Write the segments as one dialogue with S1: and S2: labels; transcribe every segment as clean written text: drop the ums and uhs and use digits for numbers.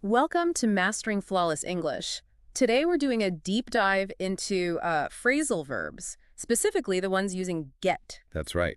S1: Welcome to Mastering Flawless English. Today we're doing a deep dive into phrasal verbs, specifically the ones using get.
S2: That's right.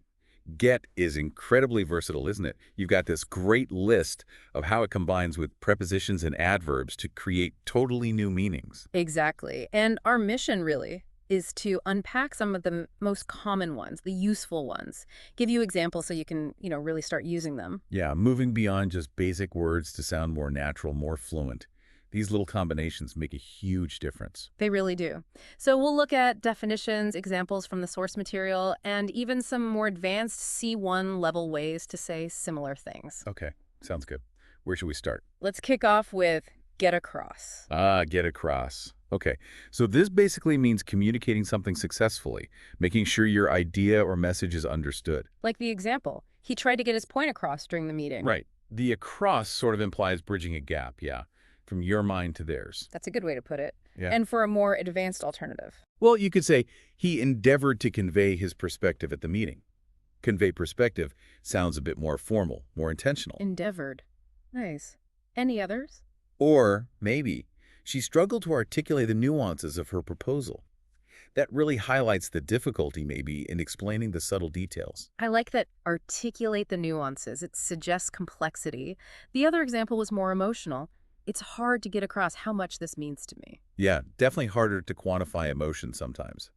S2: Get is incredibly versatile, isn't it? You've got this great list of how it combines with prepositions and adverbs to create totally new meanings.
S1: Exactly. And our mission really is to unpack some of the most common ones, the useful ones. Give you examples so you can, really start using them.
S2: Yeah, moving beyond just basic words to sound more natural, more fluent. These little combinations make a huge difference.
S1: They really do. So we'll look at definitions, examples from the source material, and even some more advanced C1 level ways to say similar things.
S2: Okay, sounds good. Where should we start?
S1: Let's kick off with get across.
S2: Get across. Okay, so this basically means communicating something successfully, making sure your idea or message is understood.
S1: Like the example, he tried to get his point across during the meeting.
S2: Right. The across sort of implies bridging a gap, yeah, from your mind to theirs.
S1: That's a good way to put it.
S2: Yeah.
S1: And for a more advanced alternative.
S2: Well, you could say he endeavored to convey his perspective at the meeting. Convey perspective sounds a bit more formal, more intentional.
S1: Endeavored. Nice. Any others?
S2: Or maybe she struggled to articulate the nuances of her proposal. That really highlights the difficulty, maybe, in explaining the subtle details.
S1: I like that articulate the nuances. It suggests complexity. The other example was more emotional. It's hard to get across how much this means to me.
S2: Yeah, definitely harder to quantify emotion sometimes.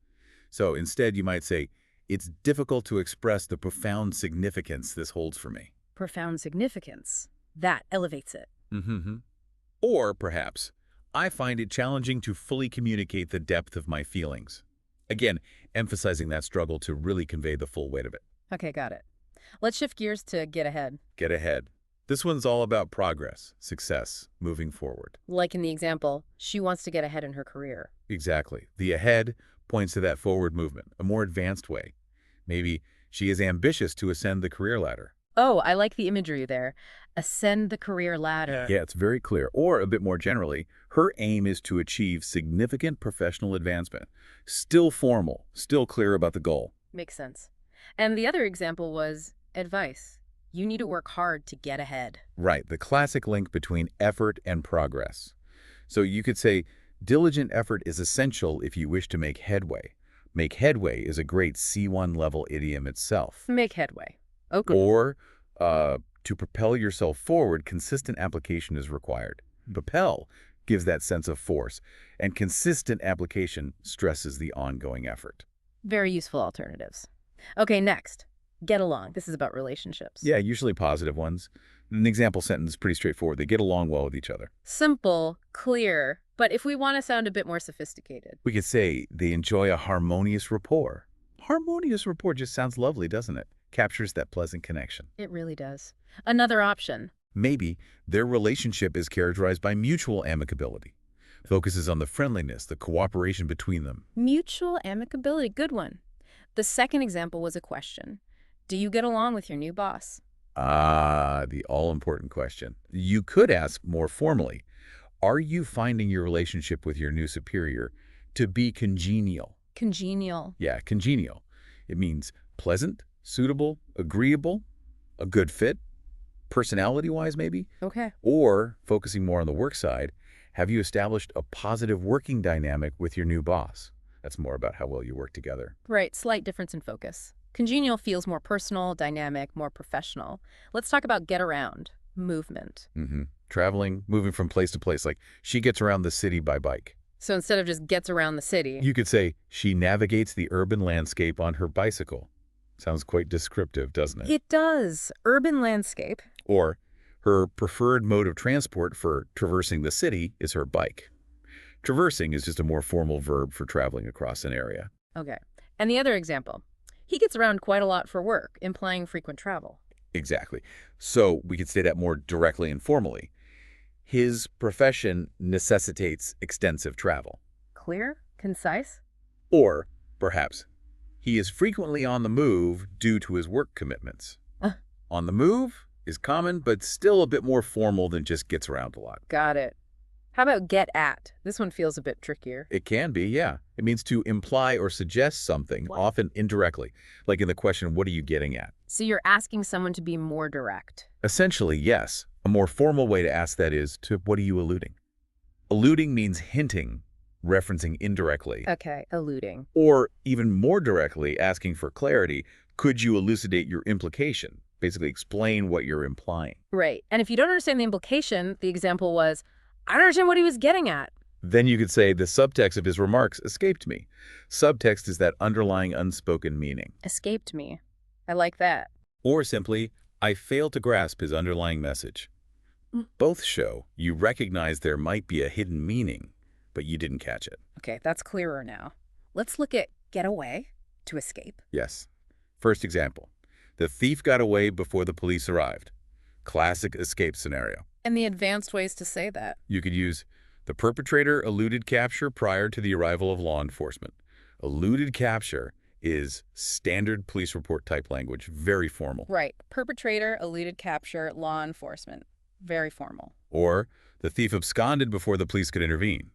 S2: So instead, you might say, it's difficult to express the profound significance this holds for me.
S1: Profound significance. That elevates it.
S2: Mm-hmm. Or perhaps, I find it challenging to fully communicate the depth of my feelings. Again, emphasizing that struggle to really convey the full weight of it.
S1: Okay, got it. Let's shift gears to get ahead.
S2: Get ahead. This one's all about progress, success, moving forward.
S1: Like in the example, she wants to get ahead in her career.
S2: Exactly. The ahead points to that forward movement, a more advanced way. Maybe she is ambitious to ascend the career ladder.
S1: Oh, I like the imagery there. Ascend the career ladder.
S2: Yeah, it's very clear. Or, a bit more generally, her aim is to achieve significant professional advancement. Still formal, still clear about the goal.
S1: Makes sense. And the other example was advice. You need to work hard to get ahead.
S2: Right, the classic link between effort and progress. So you could say, diligent effort is essential if you wish to make headway. Make headway is a great C1 level idiom itself.
S1: Make headway. Okay.
S2: Or, to propel yourself forward, consistent application is required. Propel gives that sense of force, and consistent application stresses the ongoing effort.
S1: Very useful alternatives. Okay, next. Get along. This is about relationships.
S2: Yeah, usually positive ones. An example sentence is pretty straightforward. They get along well with each other.
S1: Simple, clear, but if we want to sound a bit more sophisticated.
S2: We could say they enjoy a harmonious rapport. Harmonious rapport just sounds lovely, doesn't it? Captures that pleasant connection.
S1: It really does. Another option.
S2: Maybe their relationship is characterized by mutual amicability. Focuses on the friendliness, the cooperation between them.
S1: Mutual amicability. Good one. The second example was a question. Do you get along with your new boss?
S2: The all-important question. You could ask more formally, are you finding your relationship with your new superior to be congenial?
S1: Congenial.
S2: Yeah, congenial. It means pleasant, suitable, agreeable, a good fit, personality-wise maybe.
S1: Okay.
S2: Or, focusing more on the work side, have you established a positive working dynamic with your new boss? That's more about how well you work together.
S1: Right, slight difference in focus. Congenial feels more personal, dynamic, more professional. Let's talk about get around, movement.
S2: Traveling, moving from place to place, like she gets around the city by bike.
S1: So instead of just gets around the city.
S2: You could say she navigates the urban landscape on her bicycle. Sounds quite descriptive, doesn't it?
S1: It does. Urban landscape.
S2: Or her preferred mode of transport for traversing the city is her bike. Traversing is just a more formal verb for traveling across an area.
S1: Okay. And the other example. He gets around quite a lot for work, implying frequent travel.
S2: Exactly. So we could say that more directly and formally. His profession necessitates extensive travel.
S1: Clear? Concise?
S2: Or, perhaps, he is frequently on the move due to his work commitments. On the move is common, but still a bit more formal than just gets around a lot.
S1: Got it. How about get at? This one feels a bit trickier.
S2: It can be, yeah. It means to imply or suggest something, often indirectly, like in the question, what are you getting at?
S1: So you're asking someone to be more direct.
S2: Essentially, yes. A more formal way to ask that is to what are you alluding? Alluding means hinting, referencing indirectly,
S1: Okay, alluding.
S2: or even more directly asking for clarity. Could you elucidate your implication? Basically explain what you're implying.
S1: Right. And if you don't understand the implication, the example was, I don't understand what he was getting at.
S2: Then you could say the subtext of his remarks escaped me. Subtext is that underlying unspoken meaning.
S1: Escaped me. I like that.
S2: Or simply, I failed to grasp his underlying message. Both show you recognize there might be a hidden meaning, but you didn't catch it.
S1: Okay, that's clearer now. Let's look at get away, to escape.
S2: Yes. First example. The thief got away before the police arrived. Classic escape scenario.
S1: And the advanced ways to say that.
S2: You could use the perpetrator eluded capture prior to the arrival of law enforcement. Eluded capture is standard police report type language, very formal.
S1: Right. Perpetrator, eluded capture, law enforcement. Very formal.
S2: Or the thief absconded before the police could intervene.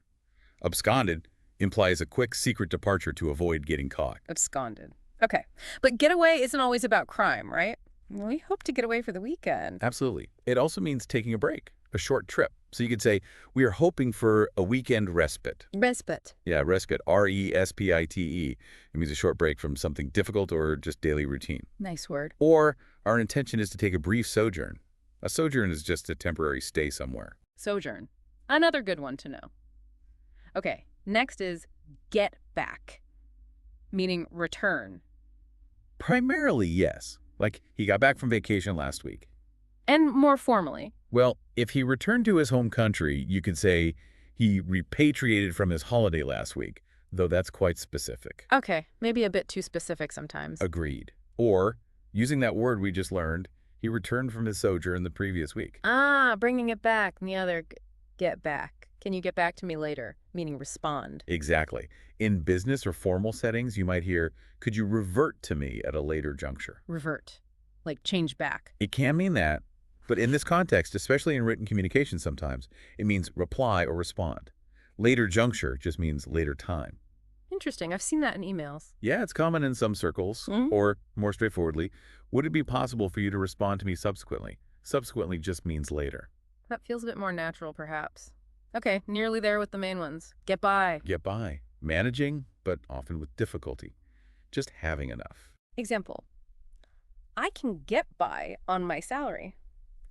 S2: Absconded implies a quick secret departure to avoid getting caught.
S1: Absconded. Okay. But getaway isn't always about crime, right? We hope to get away for the weekend.
S2: Absolutely. It also means taking a break, a short trip. So you could say, we are hoping for a weekend respite.
S1: Respite.
S2: Yeah, respite, R-E-S-P-I-T-E. It means a short break from something difficult or just daily routine.
S1: Nice word.
S2: Or our intention is to take a brief sojourn. A sojourn is just a temporary stay somewhere.
S1: Sojourn. Another good one to know. Okay, next is get back, meaning return.
S2: Primarily, yes. Like he got back from vacation last week.
S1: And more formally.
S2: Well, if he returned to his home country, you could say he repatriated from his holiday last week, though that's quite specific.
S1: Okay, maybe a bit too specific sometimes.
S2: Agreed. Or, using that word we just learned, he returned from his sojourn the previous week.
S1: Ah, bringing it back. And the other, get back. Can you get back to me later? Meaning respond.
S2: Exactly. In business or formal settings, you might hear, could you revert to me at a later juncture?
S1: Revert. Like change back.
S2: It can mean that, but in this context, especially in written communication sometimes, it means reply or respond. Later juncture just means later time.
S1: Interesting. I've seen that in emails.
S2: Yeah, it's common in some circles. Or, more straightforwardly, would it be possible for you to respond to me subsequently? Subsequently just means later.
S1: That feels a bit more natural, perhaps. Okay, nearly there with the main ones. Get by.
S2: Get by. Managing, but often with difficulty. Just having enough.
S1: Example. I can get by on my salary,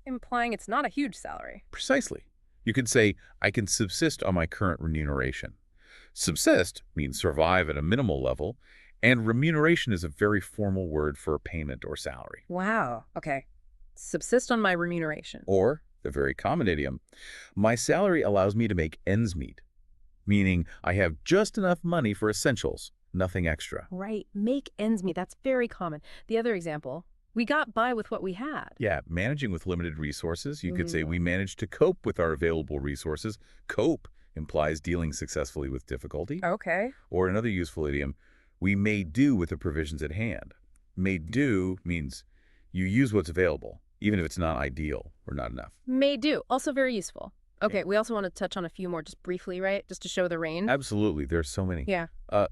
S1: implying it's not a huge salary.
S2: Precisely. You could say, I can subsist on my current remuneration. Subsist means survive at a minimal level, and remuneration is a very formal word for payment or salary.
S1: Wow. Okay. Subsist on my remuneration.
S2: Or, the very common idiom, my salary allows me to make ends meet, meaning I have just enough money for essentials, nothing extra.
S1: Right. Make ends meet. That's very common. The other example, we got by with what we had.
S2: Yeah, managing with limited resources. You could say we managed to cope with our available resources. Cope implies dealing successfully with difficulty.
S1: Okay.
S2: Or another useful idiom, we made do with the provisions at hand. Made do means you use what's available, even if it's not ideal or not enough.
S1: May do. Also very useful. Okay, we also want to touch on a few more just briefly, right? Just to show the range.
S2: Absolutely. There's so many.
S1: Yeah.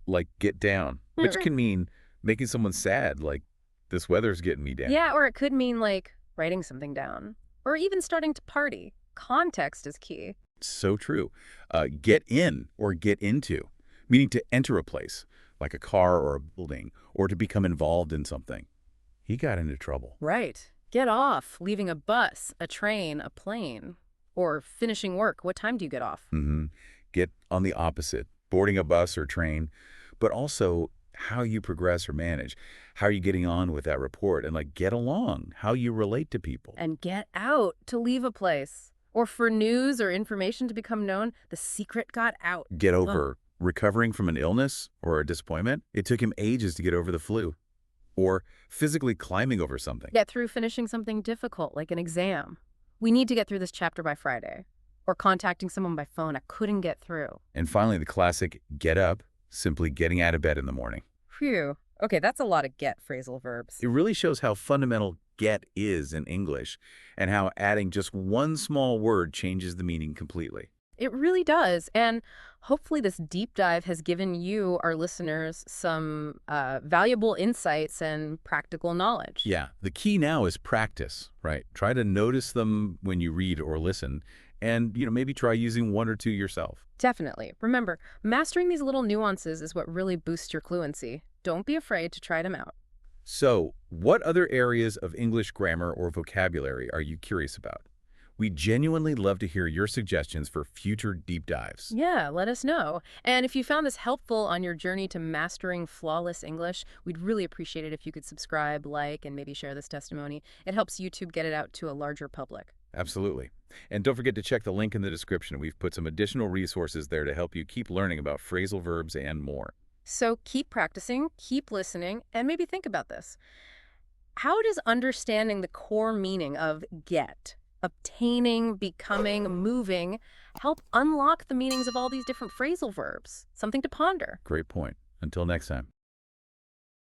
S2: Like get down, which can mean making someone sad, like this weather's getting me down.
S1: Yeah, or it could mean like writing something down. Or even starting to party. Context is key.
S2: So true. Get in or get into, meaning to enter a place, like a car or a building, or to become involved in something. He got into trouble.
S1: Right. Get off, leaving a bus, a train, a plane. Or finishing work. What time do you get off?
S2: Get on the opposite, boarding a bus or train, but also how you progress or manage. How are you getting on with that report? And like get along, how you relate to people.
S1: And get out, to leave a place. Or for news or information to become known, the secret got out.
S2: Get over recovering from an illness or a disappointment. It took him ages to get over the flu. Or physically climbing over something.
S1: Get through finishing something difficult, like an exam. We need to get through this chapter by Friday. Or contacting someone by phone. I couldn't get through.
S2: And finally, the classic get up, simply getting out of bed in the morning.
S1: Phew. Okay, that's a lot of get phrasal verbs.
S2: It really shows how fundamental get is in English and how adding just one small word changes the meaning completely.
S1: It really does. And hopefully, this deep dive has given you, our listeners, some valuable insights and practical knowledge.
S2: Yeah, the key now is practice, right? Try to notice them when you read or listen, and maybe try using one or two yourself.
S1: Definitely. Remember, mastering these little nuances is what really boosts your fluency. Don't be afraid to try them out.
S2: So, what other areas of English grammar or vocabulary are you curious about? We genuinely love to hear your suggestions for future deep dives.
S1: Yeah, let us know. And if you found this helpful on your journey to mastering flawless English, we'd really appreciate it if you could subscribe, like, and maybe share this testimony. It helps YouTube get it out to a larger public.
S2: Absolutely. And don't forget to check the link in the description. We've put some additional resources there to help you keep learning about phrasal verbs and more.
S1: So keep practicing, keep listening, and maybe think about this. How does understanding the core meaning of get, obtaining, becoming, moving, help unlock the meanings of all these different phrasal verbs? Something to ponder.
S2: Great point. Until next time.